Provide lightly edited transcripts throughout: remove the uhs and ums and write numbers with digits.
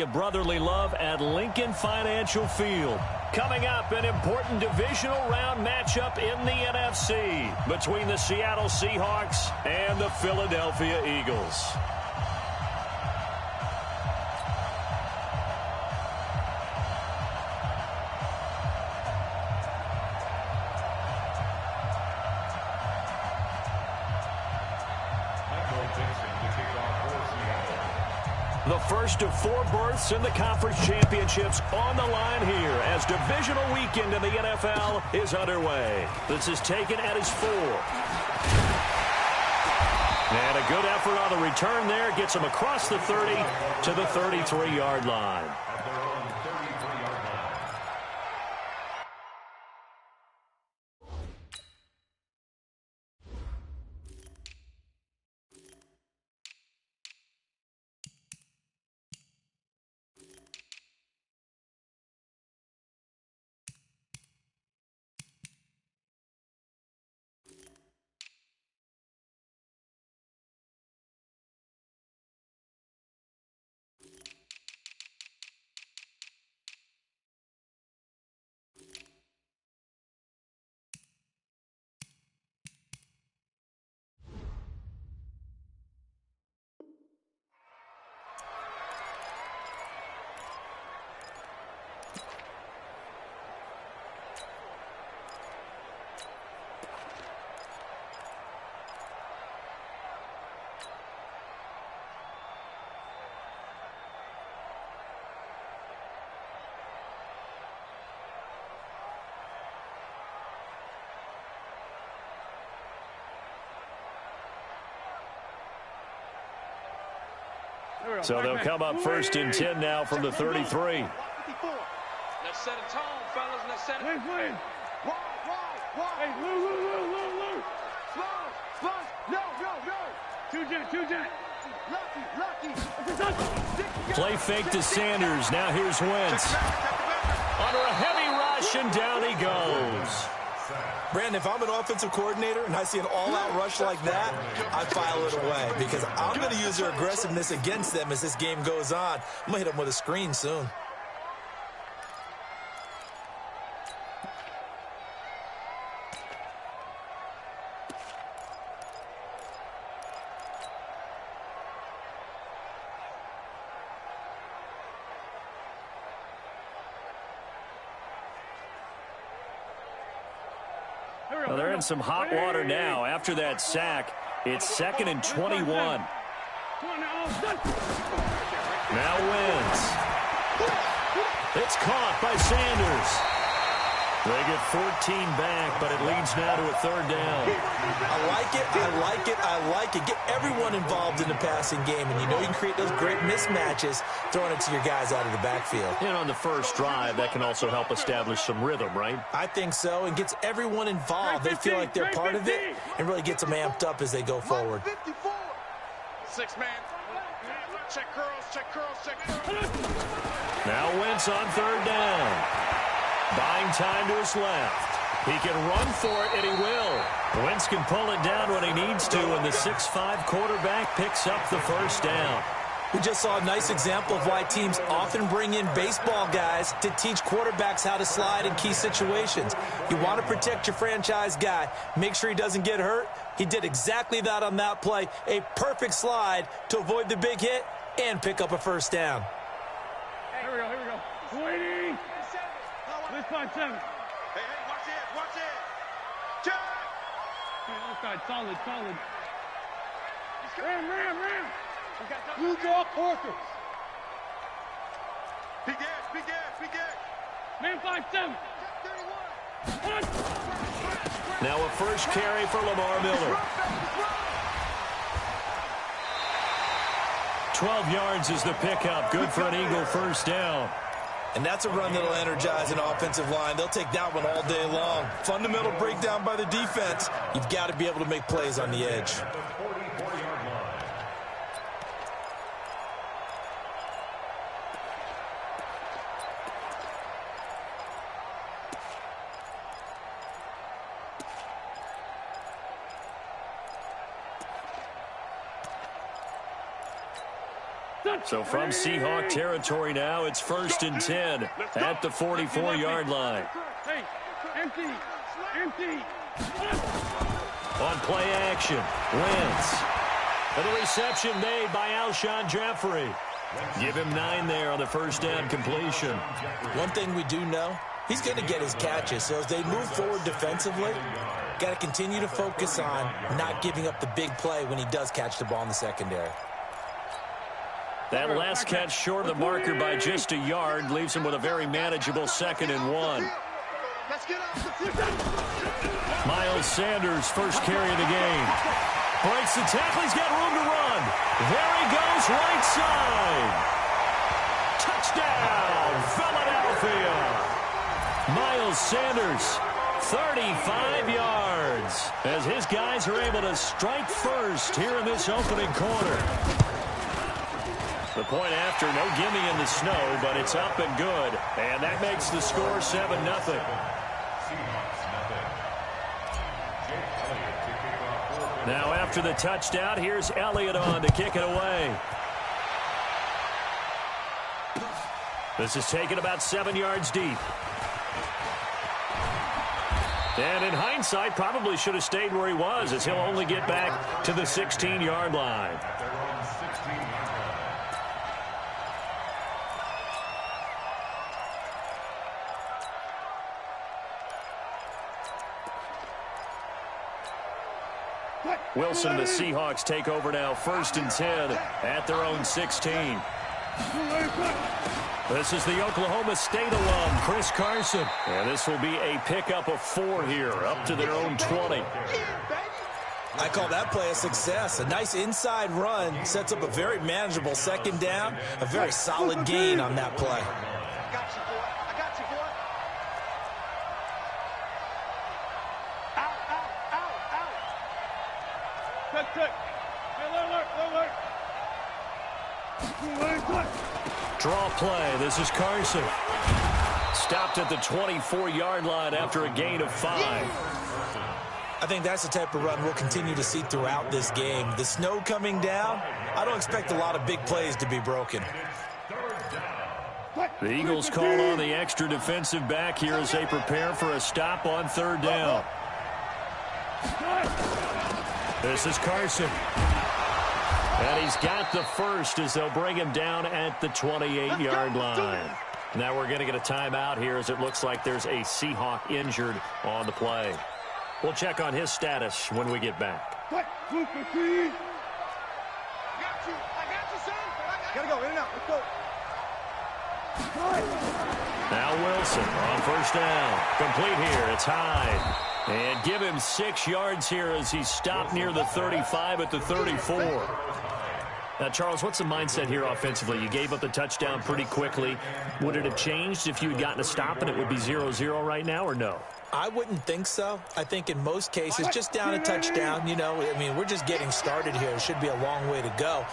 plenty of brotherly love at Lincoln Financial Field. Coming up, an important divisional round matchup in the NFC between the Seattle Seahawks and the Philadelphia Eagles. The first of 4 berths in the conference championships on the line here as divisional weekend in the NFL is underway. This is taken at his 4. And a good effort on the return there gets him across the 30 to the 33-yard line. So they'll come up first and 10 now from the 33. Let's set a tone, fellas. Let's set it. Wait. Hey, Lou. Slow. No. Lucky. Play fake to Sanders. Now here's Wentz. Under a heavy rush, and down he goes. Brandon, if I'm an offensive coordinator and I see an all-out rush like that, I file it away because I'm going to use their aggressiveness against them as this game goes on. I'm going to hit them with a screen soon. Well, they're in some hot water now. After that sack, it's 2nd and 21. Now Wentz. It's caught by Sanders. They get 14 back, but it leads now to a 3rd down. I like it. Get everyone involved in the passing game, and you know you can create those great mismatches throwing it to your guys out of the backfield. And on the first drive, that can also help establish some rhythm, right? I think so, and gets everyone involved. They feel like they're part of it, and really gets them amped up as they go forward. 6-man. Check curls. Now Wentz on 3rd down. Buying time to his left. He can run for it, and he will. Wentz can pull it down when he needs to, and the 6'5" quarterback picks up the 1st down. We just saw a nice example of why teams often bring in baseball guys to teach quarterbacks how to slide in key situations. You want to protect your franchise guy. Make sure he doesn't get hurt. He did exactly that on that play. A perfect slide to avoid the big hit and pick up a 1st down. Here we go. Waiting. Let's find 7. Hey, watch it. Check. Outside, solid. Ram. Blue dog Porkers. Big gas. Man 5-7. 31. Now a first carry for Lamar Miller. 12 yards is the pickup. Good for an Eagle 1st down. And that's a run that'll energize an offensive line. They'll take that one all day long. Fundamental breakdown by the defense. You've got to be able to make plays on the edge. So from Seahawk territory now, it's 1st and 10 at the 44-yard line. Hey, empty. On play action, Wentz. And the reception made by Alshon Jeffrey. Give him 9 there on the first down completion. One thing we do know, he's going to get his catches. So as they move forward defensively, got to continue to focus on not giving up the big play when he does catch the ball in the secondary. That last catch short of the marker by just a yard leaves him with a very manageable 2nd and 1. Miles Sanders, first carry of the game. Breaks the tackle. He's got room to run. There he goes, right side. Touchdown, Philadelphia. Miles Sanders, 35 yards, as his guys are able to strike first here in this opening quarter. The point after, no gimme in the snow, but it's up and good. And that makes the score 7-0. Now after the touchdown, here's Elliott on to kick it away. This is taken about 7 yards deep. And in hindsight, probably should have stayed where he was, as he'll only get back to the 16-yard line. Wilson and the Seahawks take over now, 1st and 10 at their own 16. This is the Oklahoma State alum, Chris Carson. And this will be a pickup of 4 here, up to their own 20. I call that play a success. A nice inside run sets up a very manageable 2nd down, a very solid gain on that play. Draw play. This is Carson. Stopped at the 24-yard line after a gain of 5. I think that's the type of run we'll continue to see throughout this game. The snow coming down, I don't expect a lot of big plays to be broken. The Eagles call on the extra defensive back here as they prepare for a stop on 3rd down. This is Carson. And he's got the first as they'll bring him down at the 28-yard line. Now we're going to get a timeout here as it looks like there's a Seahawk injured on the play. We'll check on his status when we get back. I got you, son. Gotta go, in and out. Let's go. Now Wilson on 1st down. Complete here. It's Hyde. And give him 6 yards here as he stopped near the 35 at the 34. Now, Charles, what's the mindset here offensively? You gave up the touchdown pretty quickly. Would it have changed if you had gotten a stop and it would be 0-0 right now, or no? I wouldn't think so. I think in most cases, just down a touchdown, you know, I mean, we're just getting started here. It should be a long way to go.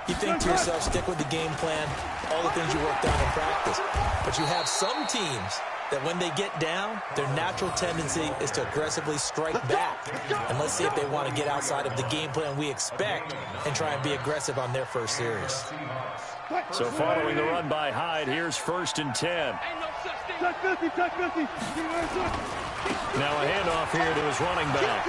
You think to yourself, stick with the game plan, all the things you worked on in practice. But you have some teams that when they get down, their natural tendency is to aggressively strike back. And let's see if they want to get outside of the game plan we expect and try and be aggressive on their first series. So following the run by Hyde, here's 1st and 10. Now a handoff here to his running back.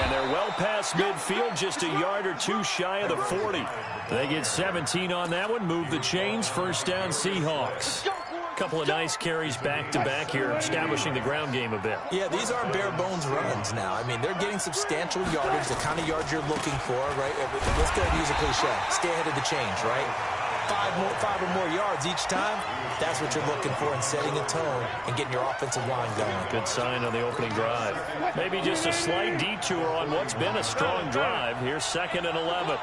And they're well past midfield, just a yard or 2 shy of the 40. They get 17 on that one, move the chains, 1st down Seahawks. Couple of nice carries back-to-back here, establishing the ground game a bit. Yeah, these aren't bare-bones runs now. I mean, they're getting substantial yardage, the kind of yards you're looking for, right? Let's go ahead and use a cliche. Stay ahead of the change, right? 5 or more yards each time, that's what you're looking for in setting a tone and getting your offensive line going. Good sign on the opening drive. Maybe just a slight detour on what's been a strong drive. Here's 2nd and 11.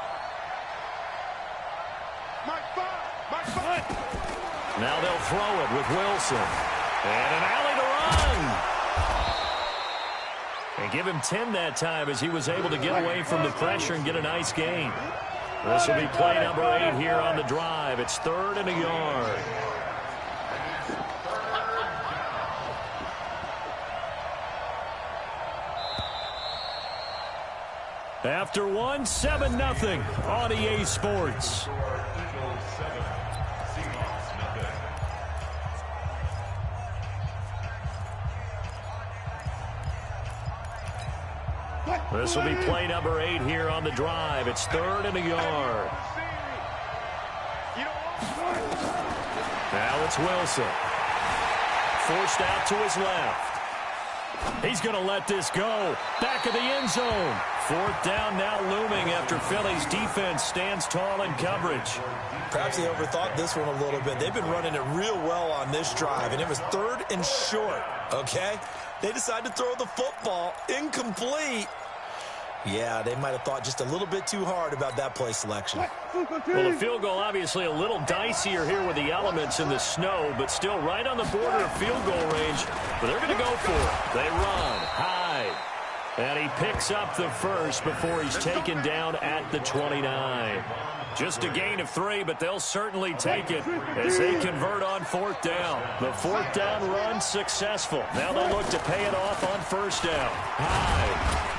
Now they'll throw it with Wilson. And an alley to run. And give him 10 that time as he was able to get away from the pressure and get a nice gain. This will be play number 8 here on the drive. It's 3rd and a yard. After one, 7-0 on EA Sports. This will be play number 8 here on the drive. It's 3rd and a yard. Now it's Wilson. Forced out to his left. He's going to let this go. Back of the end zone. 4th down now looming after Philly's defense stands tall in coverage. Perhaps they overthought this one a little bit. They've been running it real well on this drive, and it was 3rd and short, okay? They decided to throw the football incomplete. Yeah, they might have thought just a little bit too hard about that play selection. Well, the field goal obviously a little dicier here with the elements in the snow, but still right on the border of field goal range. But they're going to go for it. They run high. And he picks up the first before he's taken down at the 29. Just a gain of 3, but they'll certainly take it as they convert on 4th down. The 4th down run successful. Now they'll look to pay it off on 1st down. High.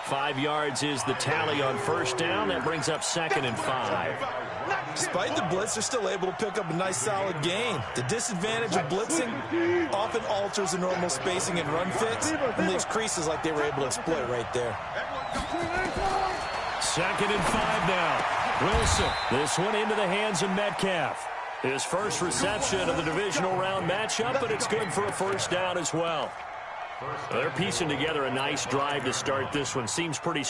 5 yards is the tally on 1st down. That brings up 2nd and 5. Despite the blitz, they're still able to pick up a nice solid gain. The disadvantage of blitzing often alters the normal spacing and run fits and leaves creases like they were able to exploit right there. 2nd and 5 now. Wilson. This one into the hands of Metcalf. His first reception of the divisional round matchup, but it's good for a 1st down as well. They're piecing together a nice drive to start this one. Seems pretty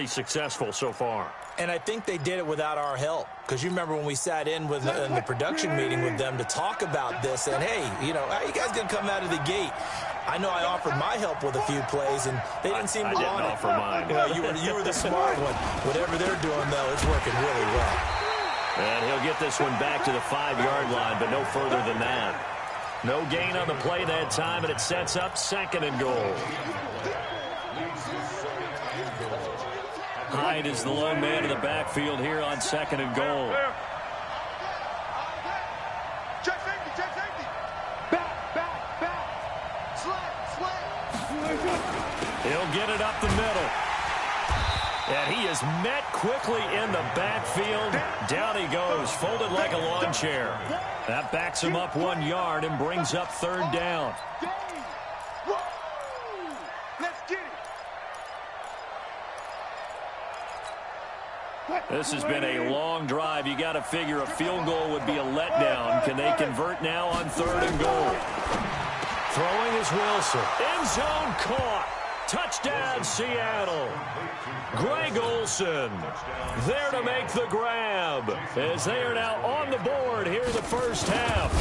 successful so far. And I think they did it without our help. Because you remember when we sat in the production meeting with them to talk about this, and hey, you know, how you guys going to come out of the gate? I know I offered my help with a few plays, and they didn't seem to want it. I didn't offer mine. You know, you were the smart one. Whatever they're doing, though, it's working really well. And he'll get this one back to the 5-yard line, but no further than that. No gain on the play that time, and it sets up 2nd and goal. Hyde is the lone man in the backfield here on 2nd and goal. Check safety. Back. Slant. He'll get it up the middle. And he is met quickly in the backfield. Down he goes, folded like a lawn chair. That backs him up 1 yard and brings up 3rd down. Let's get it. This has been a long drive. You got to figure a field goal would be a letdown. Can they convert now on 3rd and goal? Throwing is Wilson. End zone caught. Touchdown, Seattle. Greg Olsen there to make the grab as they are now on the board here in the 1st half.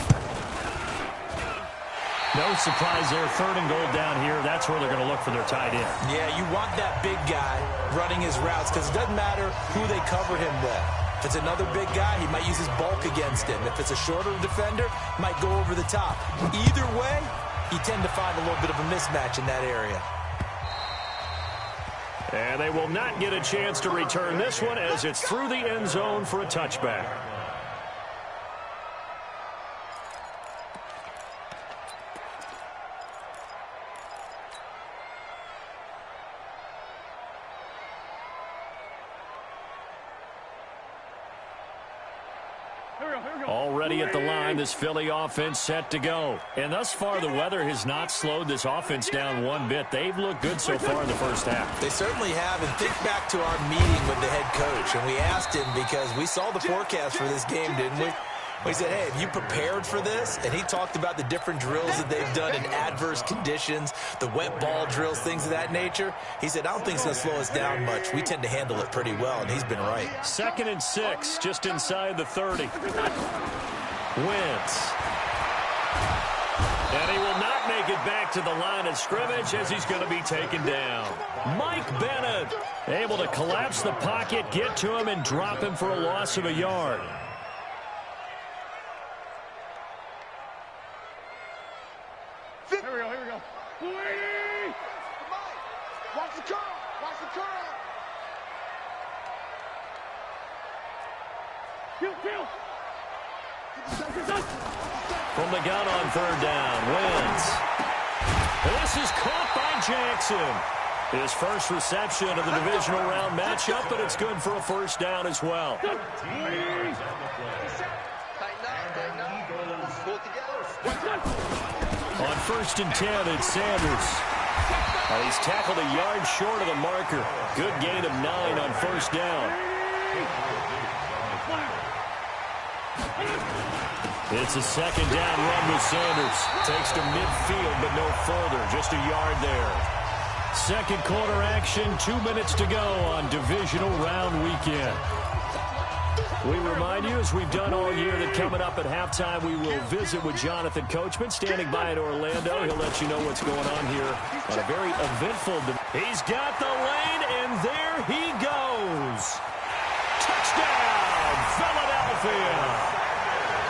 No surprise there. 3rd and goal down here. That's where they're going to look for their tight end. Yeah, you want that big guy running his routes because it doesn't matter who they cover him with. If it's another big guy, he might use his bulk against him. If it's a shorter defender, might go over the top. Either way, you tend to find a little bit of a mismatch in that area. And they will not get a chance to return this one as it's through the end zone for a touchback. Already at the line, this Philly offense set to go. And thus far, the weather has not slowed this offense down one bit. They've looked good so far in the 1st half. They certainly have. And think back to our meeting with the head coach. And we asked him because we saw the forecast for this game, didn't we? We said, hey, have you prepared for this? And he talked about the different drills that they've done in adverse conditions, the wet ball drills, things of that nature. He said, I don't think it's going to slow us down much. We tend to handle it pretty well, and he's been right. 2nd and 6, just inside the 30. Wentz. And he will not make it back to the line of scrimmage as he's going to be taken down. Mike Bennett able to collapse the pocket, get to him, and drop him for a loss of a yard. Here we go. Watch the curl. Kill. From the gun on 3rd down, Wentz. This is caught by Jackson. His first reception of the divisional round matchup, but it's good for a first down as well. On 1st and 10, it's Sanders. He's tackled a yard short of the marker. Good gain of 9 on 1st down. It's a 2nd down run with Sanders. Takes to midfield, but no further. Just a yard there. 2nd quarter action, 2 minutes to go on divisional round weekend. We remind you, as we've done all year, that coming up at halftime, we will visit with Jonathan Coachman, standing by in Orlando. He'll let you know what's going on here on a very eventful. He's got the lane, and there he goes. Touchdown, Philadelphia.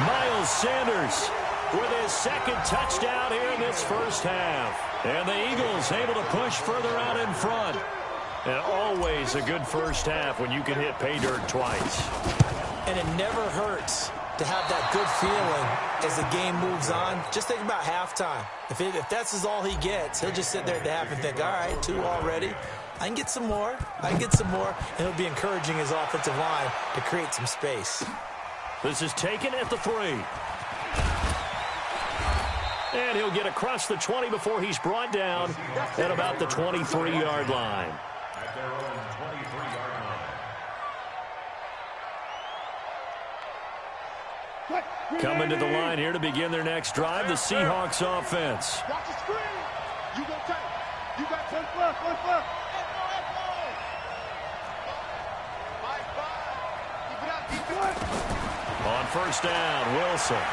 Miles Sanders with his 2nd touchdown here in this first half. And the Eagles able to push further out in front. And always a good first half when you can hit pay dirt twice. And it never hurts to have that good feeling as the game moves on. Just think about halftime. If that's all he gets, he'll just sit there at the half and think, all right, 2 already. I can get some more. I can get some more. And he'll be encouraging his offensive line to create some space. This is taken at the 3. And he'll get across the 20 before he's brought down at about the 23-yard line. Coming to the line here to begin their next drive, the Seahawks offense. Watch the screen. You go tight. You got 1 plus, 1 plus. On 1st down, Wilson.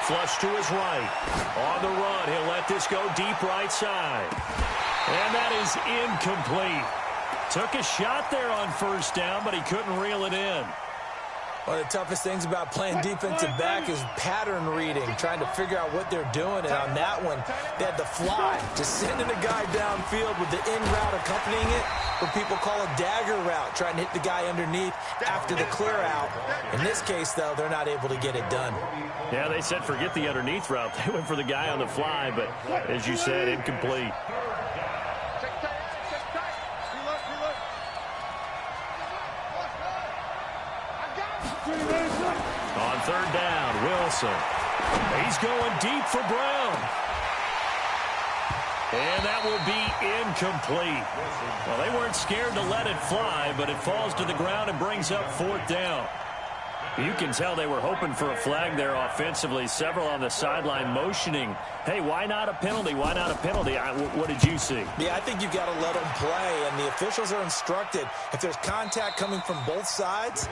Flush to his right. On the run, he'll let this go deep right side. And that is incomplete. Took a shot there on 1st down, but he couldn't reel it in. One of the toughest things about playing defensive back is pattern reading, trying to figure out what they're doing. And on that one, they had the fly, just sending a guy downfield with the in route accompanying it, what people call a dagger route, trying to hit the guy underneath after the clear out. In this case, though, they're not able to get it done. Yeah, they said forget the underneath route. They went for the guy on the fly, but as you said, incomplete. On 3rd down, Wilson. He's going deep for Brown. And that will be incomplete. Well, they weren't scared to let it fly, but it falls to the ground and brings up 4th down. You can tell they were hoping for a flag there offensively. Several on the sideline motioning, hey, why not a penalty? Why not a penalty? What did you see? Yeah, I think you've got to let them play, and the officials are instructed. If there's contact coming from both sides,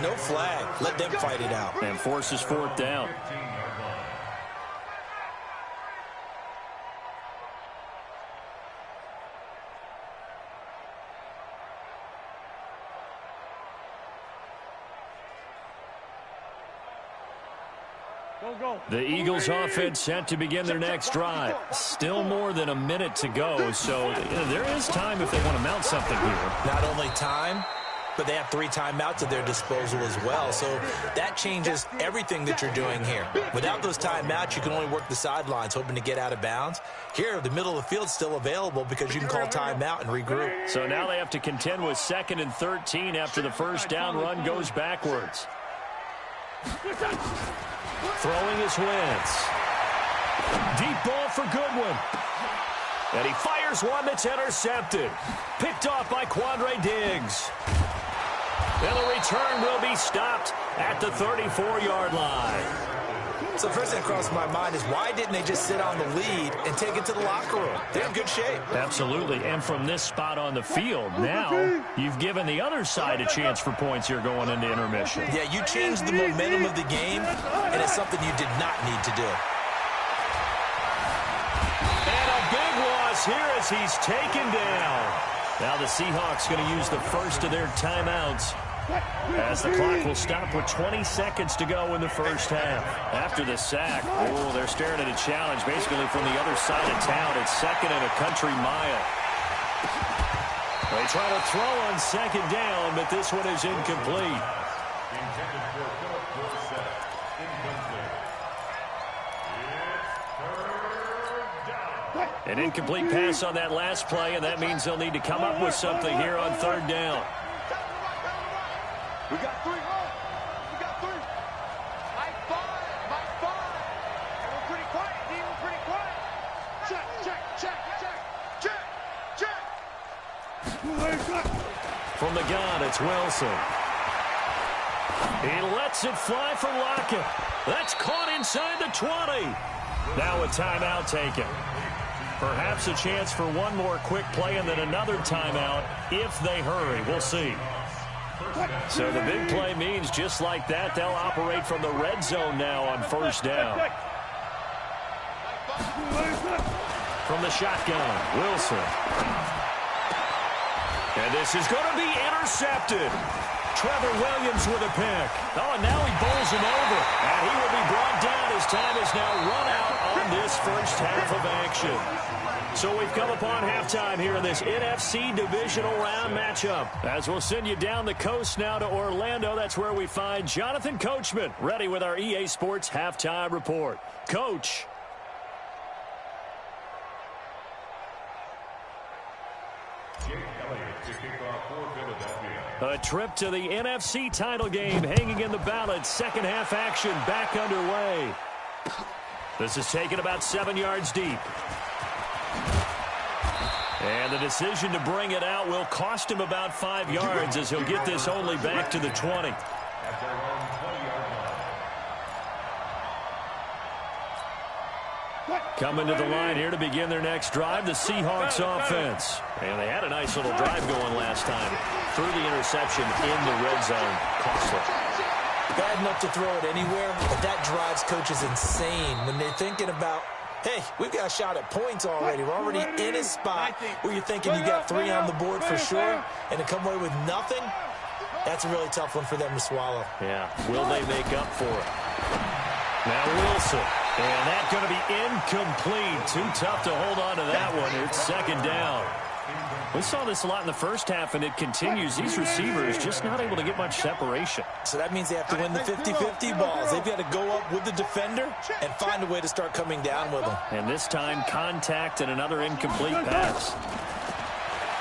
no flag. Let them fight it out. And forces 4th down. The Eagles offense set to begin their next drive. Still more than a minute to go, so there is time if they want to mount something here. Not only time, but they have 3 timeouts at their disposal as well, so that changes everything that you're doing here. Without those timeouts, you can only work the sidelines, hoping to get out of bounds. Here, the middle of the field's still available because you can call timeout and regroup. So now they have to contend with 2nd and 13 after the 1st down run goes backwards. Throwing his Wentz. Deep ball for Goodwin. And he fires one that's intercepted. Picked off by Quandre Diggs. And the return will be stopped at the 34-yard line. So first thing that crossed my mind is why didn't they just sit on the lead and take it to the locker room? They're in good shape. Absolutely. And from this spot on the field, now you've given the other side a chance for points here going into intermission. Yeah, you changed the momentum of the game, and it's something you did not need to do. And a big loss here as he's taken down. Now the Seahawks going to use the first of their timeouts as the clock will stop with 20 seconds to go in the first half. After the sack, they're staring at a challenge basically from the other side of town. It's 2nd and a country mile. They try to throw on 2nd down, but this one is incomplete. An incomplete pass on that last play, and that means they'll need to come up with something here on third down. We got 3. We got 3. Mike 5. Mike 5. And we're pretty quiet, D. We're pretty quiet. Check, check, check, check, check, check. From the gun, it's Wilson. He lets it fly for Lockett. That's caught inside the 20. Now a timeout taken. Perhaps a chance for one more quick play and then another timeout if they hurry. We'll see. So the big play means just like that, they'll operate from the red zone now on first down. From the shotgun, Wilson. And this is going to be intercepted. Trevor Williams with a pick. Oh, and now he bowls him over. And he will be brought down. His time is now run out on this first half of action. So we've come upon halftime here in this NFC divisional round matchup. As we'll send you down the coast now to Orlando, that's where we find Jonathan Coachman ready with our EA Sports halftime report. Coach. A trip to the NFC title game hanging in the balance. Second half action back underway. This is taken about 7 yards deep. And the decision to bring it out will cost him about 5 yards as he'll get this only back to the 20. Coming to the line here to begin their next drive, the Seahawks offense. And they had a nice little drive going last time. Through the interception in the red zone. Costly. Bad enough to throw it anywhere, but that drives coaches insane when they're thinking about, hey, we've got a shot at points already. We're already in a spot where you're thinking you got 3 on the board for sure, and to come away with nothing, that's a really tough one for them to swallow. Yeah, will they make up for it? Now Wilson, and that's going to be incomplete. Too tough to hold on to that one. It's second down. We saw this a lot in the first half, and it continues. These receivers just not able to get much separation. So that means they have to win the 50-50 balls. They've got to go up with the defender and find a way to start coming down with them. And this time, contact and another incomplete pass.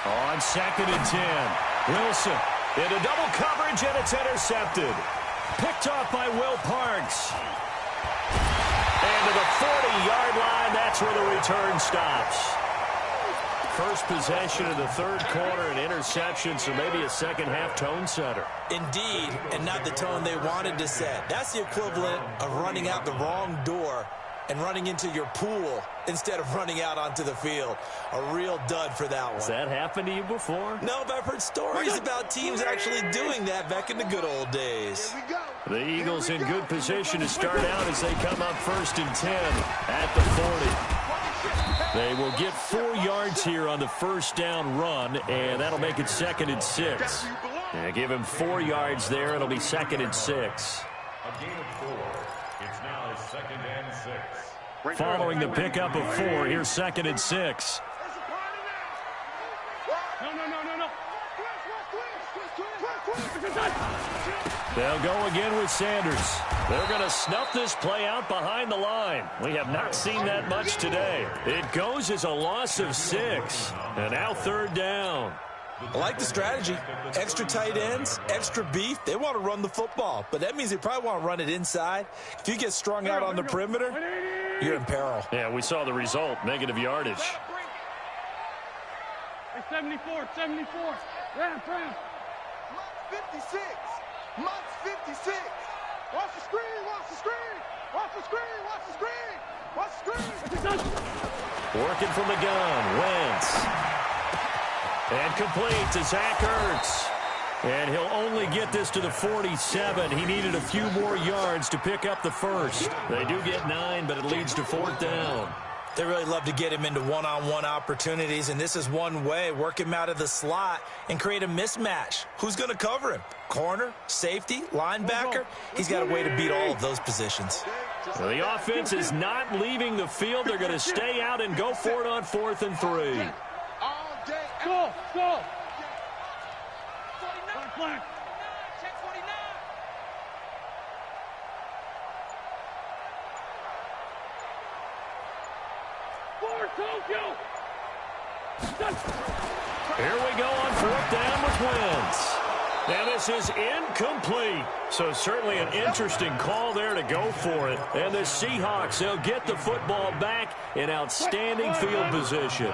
On second and 10, Wilson into double coverage, and it's intercepted. Picked off by Will Parks. And to the 40-yard line, that's where the return stops. First possession of the third quarter, an interception, so maybe a second-half tone setter. Indeed, and not the tone they wanted to set. That's the equivalent of running out the wrong door and running into your pool instead of running out onto the field. A real dud for that one. Has that happened to you before? No, but I've heard stories about teams actually doing that back in the good old days. The Eagles in good position to start out as they come up first and 10 at the 40. They will get 4 yards here on the first down run, and that'll make it second and 6. And give him 4 yards there. It'll be second and 6. A gain of 4. It's now second and 6. Following the pickup of 4, here's second and 6. They'll go again with Sanders. They're going to snuff this play out behind the line. We have not seen that much today. It goes as a loss of 6. And now third down. I like the strategy. Extra tight ends, extra beef. They want to run the football, but that means they probably want to run it inside. If you get strung out on the perimeter, you're in peril. Yeah, we saw the result, negative yardage. 74. Ram. 56. Mott's 56. Watch the screen. Working from the gun, Wentz. And complete to Zach Ertz. And he'll only get this to the 47. He needed a few more yards to pick up the first. They do get 9, but it leads to fourth down. They really love to get him into one-on-one opportunities, and this is one way. Work him out of the slot and create a mismatch. Who's going to cover him? Corner, safety, linebacker? He's got a way to beat all of those positions. Well, the offense is not leaving the field. They're going to stay out and go for it on 4th and 3. Go. Here we go on 4th down with Wentz. And this is incomplete. So certainly an interesting call there to go for it. And the Seahawks, they'll get the football back in outstanding field position.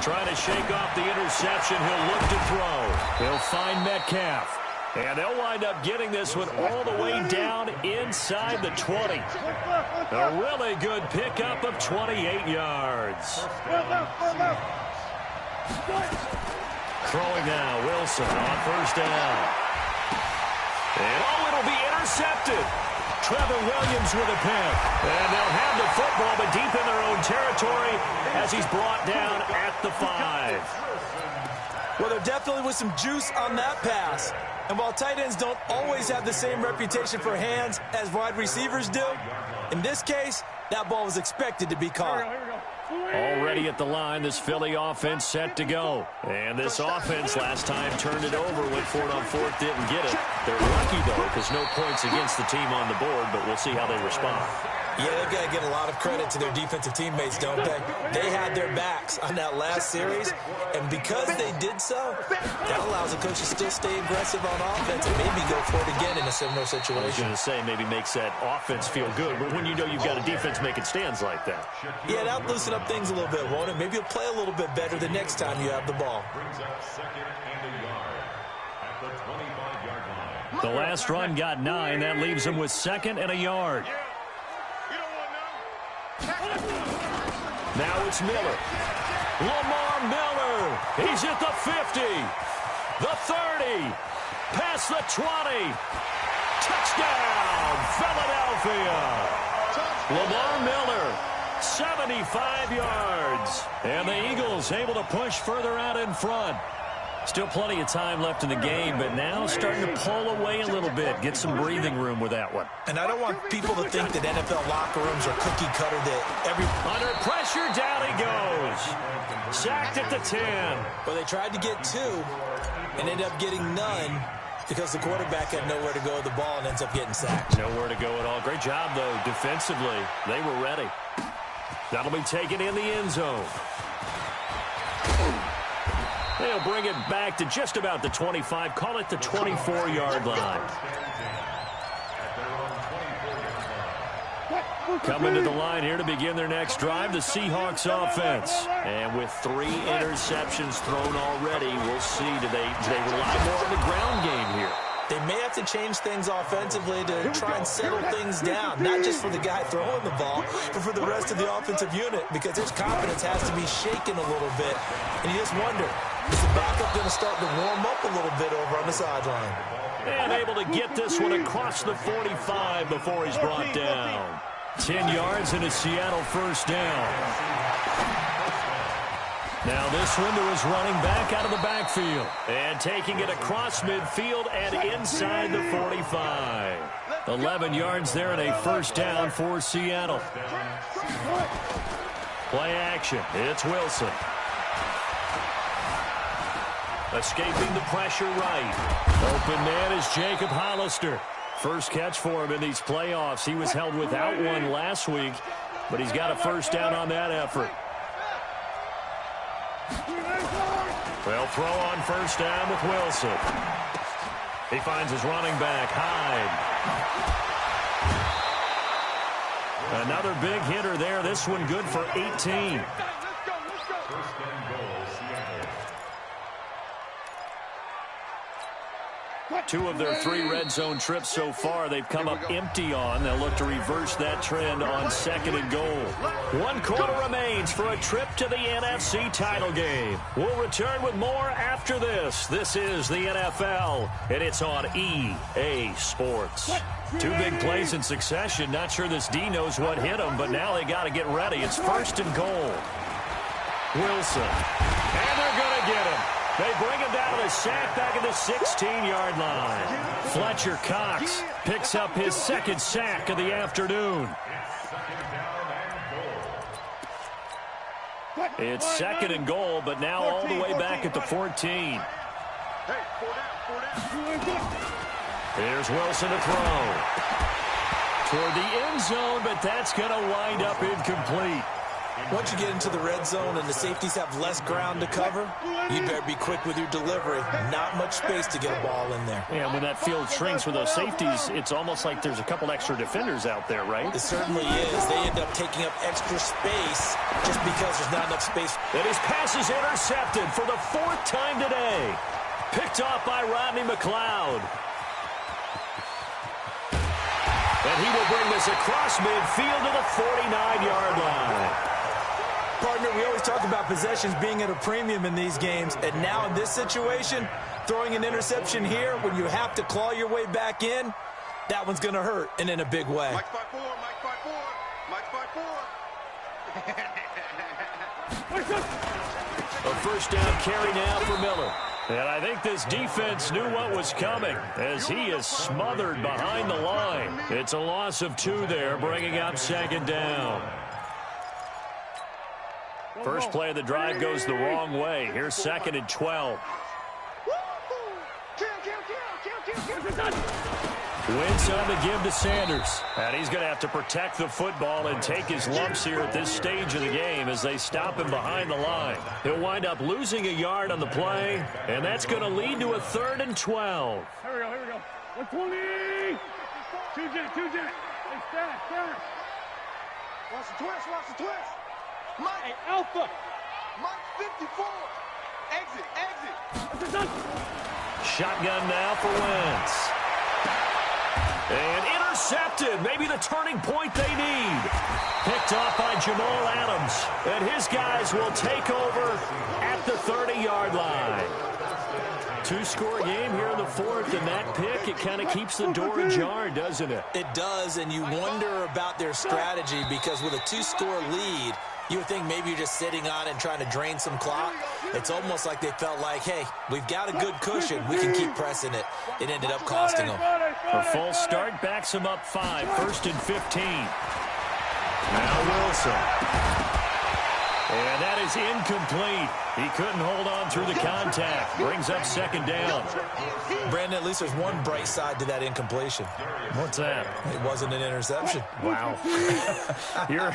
Trying to shake off the interception. He'll look to throw. He'll find Metcalf. And they'll wind up getting this one all the way down inside the 20. A really good pickup of 28 yards. Throwing now, Wilson on 1st down. And it'll be intercepted. Trevor Williams with a pick. And they'll have the football, but deep in their own territory as he's brought down at the 5. Well, there definitely was some juice on that pass. And while tight ends don't always have the same reputation for hands as wide receivers do, in this case, that ball was expected to be caught. Already at the line, this Philly offense set to go. And this offense last time turned it over, went for it on 4th, didn't get it. They're lucky, though, because no points against the team on the board, but we'll see how they respond. Yeah, they've got to get a lot of credit to their defensive teammates, don't they? They had their backs on that last series, and because they did so, that allows the coach to still stay aggressive on offense and maybe go for it again in a similar situation. I was going to say maybe makes that offense feel good, but when you know you've got a defense making stands like that. Yeah, that'll loosen up things a little bit, won't it? Maybe you'll play a little bit better the next time you have the ball. Brings up 2nd and a yard at the 25-yard line. The last run got 9. That leaves him with 2nd and a yard. Now it's Miller. Lamar Miller. He's at the 50. The 30. Past the 20. Touchdown, Philadelphia. Lamar Miller, 75 yards. And the Eagles able to push further out in front. Still plenty of time left in the game, but now starting to pull away a little bit. Get some breathing room with that one. And I don't want people to think that NFL locker rooms are cookie cutter that every... Under pressure, down he goes. Sacked at the 10. Well, they tried to get 2 and ended up getting none because the quarterback had nowhere to go with the ball and ends up getting sacked. Nowhere to go at all. Great job, though, defensively. They were ready. That'll be taken in the end zone. They'll bring it back to just about the 25. Call it the 24-yard line. Coming to the line here to begin their next drive, the Seahawks offense. And with 3 interceptions thrown already, we'll see, do they rely more on the ground game here? They may have to change things offensively to try and settle things down, not just for the guy throwing the ball, but for the rest of the offensive unit, because his confidence has to be shaken a little bit. And you just wonder, is the backup going to start to warm up a little bit over on the sideline? And able to get this one across the 45 before he's brought down. 10 yards and a Seattle 1st down. Now this one to his running back out of the backfield. And taking it across midfield and inside the 45. 11 yards there and a 1st down for Seattle. Play action. It's Wilson. Escaping the pressure right. Open man is Jacob Hollister. First catch for him in these playoffs. He was held without one last week, but he's got a 1st down on that effort. They'll throw on 1st down with Wilson. He finds his running back, Hyde. Another big hitter there. This one good for 18. 1st and goal, Seattle. 2 of their 3 red zone trips so far they've come up empty on. They'll look to reverse that trend on 2nd and goal. 1 quarter remains for a trip to the NFC title game. We'll return with more after this. This is the NFL, and it's on EA Sports. 2 big plays in succession. Not sure this D knows what hit him, but now they got to get ready. It's 1st and goal. Wilson. And they're going to get him. They bring him down to the sack back at the 16-yard line. Fletcher Cox picks up his 2nd sack of the afternoon. It's 2nd and goal, but now all the way back at the 14. Here's Wilson to throw. toward the end zone, but that's going to wind up incomplete. Once you get into the red zone and the safeties have less ground to cover, you better be quick with your delivery. Not much space to get a ball in there. And when that field shrinks with those safeties, it's almost like there's a couple extra defenders out there, right? It certainly is. They end up taking up extra space just because there's not enough space. And his pass is intercepted for the 4th time today. Picked off by Rodney McLeod. And he will bring this across midfield to the 49-yard line. Partner, we always talk about possessions being at a premium in these games, and now in this situation, throwing an interception here when you have to claw your way back in, that one's going to hurt, and in a big way. Mike 5-4, Mike 5-4, Mike 5-4. A first down carry now for Miller. And I think this defense knew what was coming as he is smothered behind the line. It's a loss of 2 there, bringing up 2nd down. First play of the drive goes the wrong way. Here's 2nd and 12. Wentz on the give to Sanders. And he's going to have to protect the football and take his lumps here at this stage of the game as they stop him behind the line. He'll wind up losing a yard on the play, and that's going to lead to a 3rd and 12. Here we go. 120. 2 jet. Hey, stack. Watch the twist. Mike. Hey, Alpha. Mike 54. Exit. Shotgun now for Wentz. And intercepted. Maybe the turning point they need. Picked off by Jamal Adams. And his guys will take over at the 30-yard line. 2-score game here in the 4th, and that pick, it kind of keeps the door ajar, doesn't it? It does, and you wonder about their strategy because with a 2-score lead, you would think maybe you're just sitting on it and trying to drain some clock. It's almost like they felt like, hey, we've got a good cushion. We can keep pressing it. It ended up costing them. A false start backs him up 5. 1st and 15. Now Wilson. And that is incomplete. He couldn't hold on through the contact. Brings up 2nd down. Brandon, at least there's one bright side to that incompletion. What's that? It wasn't an interception. Wow. You're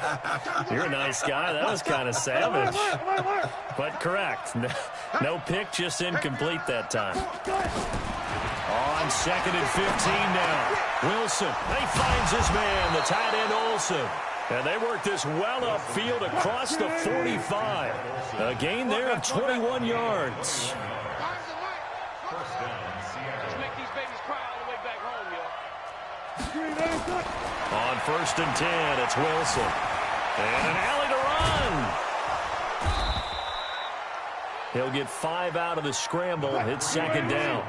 a nice guy. That was kind of savage. But correct. No pick, just incomplete that time. On 2nd and 15 now. Wilson. He finds his man, the tight end Olsen. And they work this well upfield across the 45. A gain there of 21 yards. Just make these babies cry all the way back home, yo. On 1st and 10, it's Wilson. And an alley to run. He'll get 5 out of the scramble. It's 2nd down.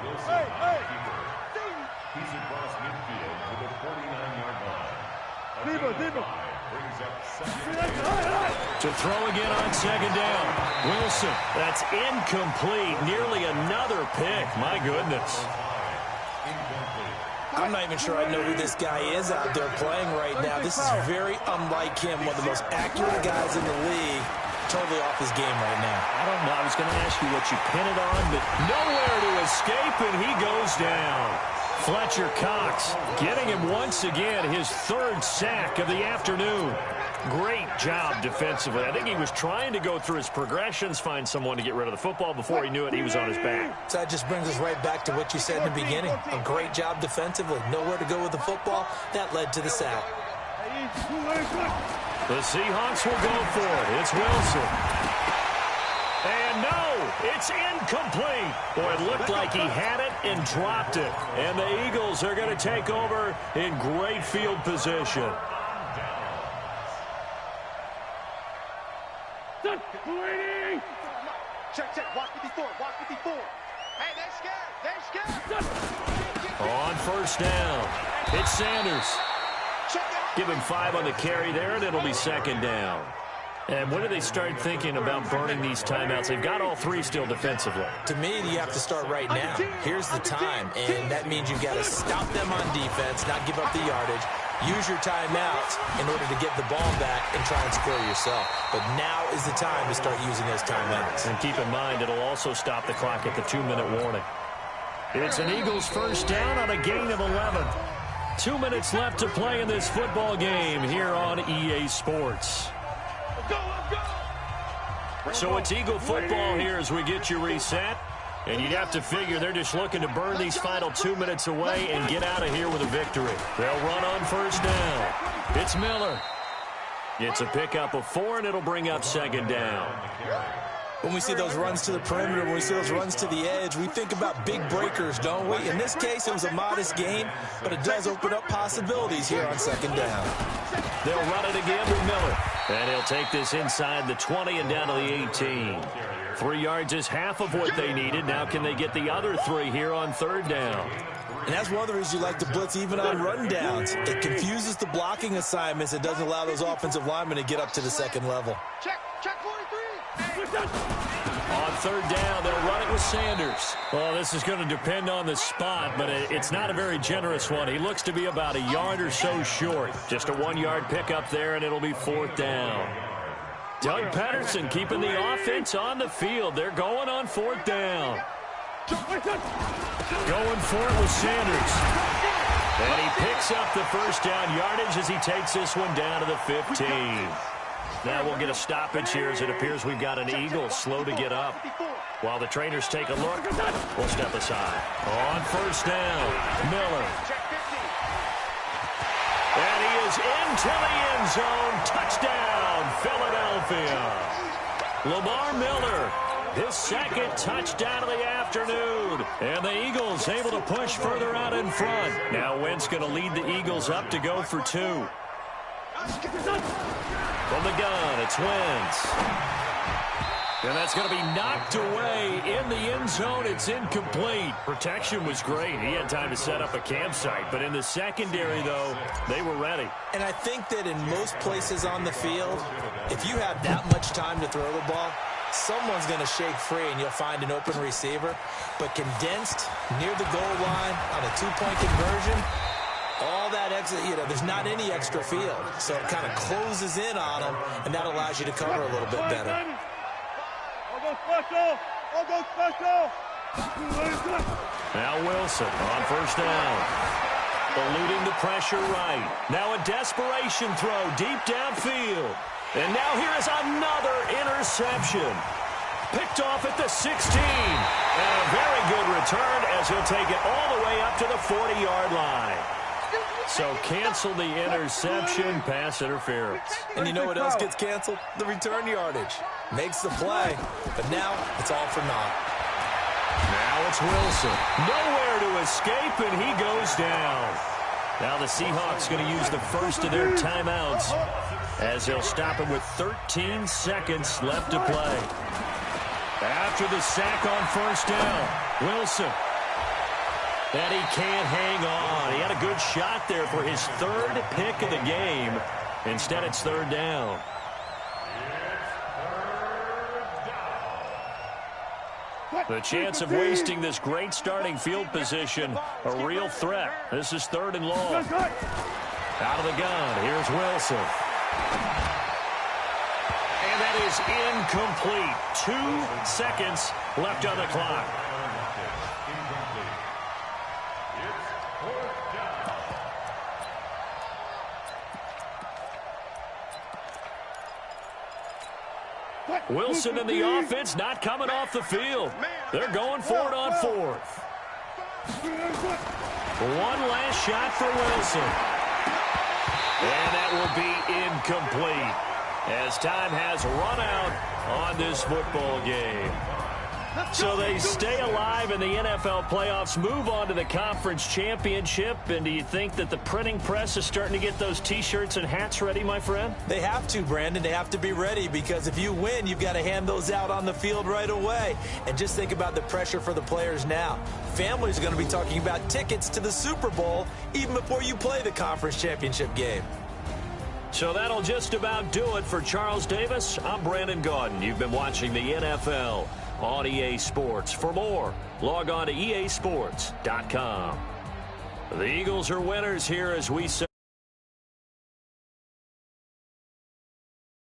He's across midfield to the 49-yard line. To throw again on 2nd down. Wilson, that's incomplete. Nearly another pick. My goodness. I'm not even sure I know who this guy is out there playing right now. This is very unlike him, one of the most accurate guys in the league. Totally off his game right now. I don't know. I was going to ask you what you pin it on, but nowhere to escape, and he goes down. Fletcher Cox getting him once again, his 3rd sack of the afternoon. Great job defensively. I think he was trying to go through his progressions, find someone to get rid of the football. Before he knew it, he was on his back. So that just brings us right back to what you said in the beginning. A great job defensively. Nowhere to go with the football. That led to the sack. The Seahawks will go for it. It's Wilson. And no, it's incomplete. Boy, it looked like he had it and dropped it. And the Eagles are going to take over in great field position. Check. Watch 54. Hey, they're scared. On 1st down, it's Sanders. Give him 5 on the carry there, and it'll be 2nd down. And when do they start thinking about burning these timeouts? They've got all 3 still defensively. To me, you have to start right now. Here's the time, and that means you've got to stop them on defense, not give up the yardage. Use your timeouts in order to get the ball back and try and score yourself. But now is the time to start using those timeouts. And keep in mind, it'll also stop the clock at the 2-minute warning. It's an Eagles 1st down on a gain of 11. 2 minutes left to play in this football game here on EA Sports. So it's Eagle football here as we get you reset. And you'd have to figure they're just looking to burn these final 2 minutes away and get out of here with a victory. They'll run on first down. It's Miller. It's a pickup of 4, and it'll bring up second down. When we see those runs to the perimeter, when we see those runs to the edge, we think about big breakers, don't we? In this case, it was a modest gain, but it does open up possibilities here on second down. They'll run it again with Miller. And he'll take this inside the 20 and down to the 18. 3 yards is half of what they needed. Now can they get the other 3 here on third down? And that's one of the reasons you like to blitz even on run downs. It confuses the blocking assignments. It doesn't allow those offensive linemen to get up to the second level. Check 43. On third down, they'll run it with Sanders. Well, this is going to depend on the spot, but it's not a very generous one. He looks to be about a yard or so short. Just a 1-yard pickup there, and it'll be fourth down. Doug Patterson keeping the offense on the field. They're going on fourth down. Going for it with Sanders. And he picks up the first down yardage as he takes this one down to the 15. Now we'll get a stoppage here as it appears we've got an Eagle slow to get up. While the trainers take a look, we'll step aside. On first down, Miller. And he is into the end zone. Touchdown, Philadelphia. Lamar Miller, his second touchdown of the afternoon. And the Eagles able to push further out in front. Now Wentz going to lead the Eagles up to go for 2. From the gun, it's Wentz. And that's going to be knocked away in the end zone. It's incomplete. Protection was great. He had time to set up a campsite. But in the secondary, though, they were ready. And I think that in most places on the field, if you have that much time to throw the ball, someone's going to shake free and you'll find an open receiver. But condensed near the goal line on a 2-point conversion, all that exit, there's not any extra field. So it kind of closes in on them, and that allows you to cover a little bit better. I'll go special. Now Wilson on first down. Eluding the pressure right. Now a desperation throw deep downfield. And now here is another interception. Picked off at the 16. And a very good return as he'll take it all the way up to the 40-yard line. So cancel the interception, pass interference. And you know what else gets canceled? The return yardage. Makes the play, but now it's all for naught. Now it's Wilson. Nowhere to escape, and he goes down. Now the Seahawks going to use the first of their timeouts as they'll stop him with 13 seconds left to play. After the sack on first down, Wilson. And he can't hang on. He had a good shot there for his third pick of the game. Instead, it's third down. The chance of wasting this great starting field position, a real threat. This is third and long. Out of the gun, here's Wilson. And that is incomplete. 2 seconds left on the clock. Wilson and the offense not coming off the field. They're going for it on fourth. One last shot for Wilson. And that will be incomplete as time has run out on this football game. So they stay alive in the NFL playoffs, move on to the conference championship. And do you think that the printing press is starting to get those T-shirts and hats ready, my friend? They have to, Brandon. They have to be ready because if you win, you've got to hand those out on the field right away. And just think about the pressure for the players now. Families are going to be talking about tickets to the Super Bowl even before you play the conference championship game. So that'll just about do it for Charles Davis. I'm Brandon Gaudin. You've been watching the NFL on EA Sports. For more, log on to easports.com. The Eagles are winners here as we say.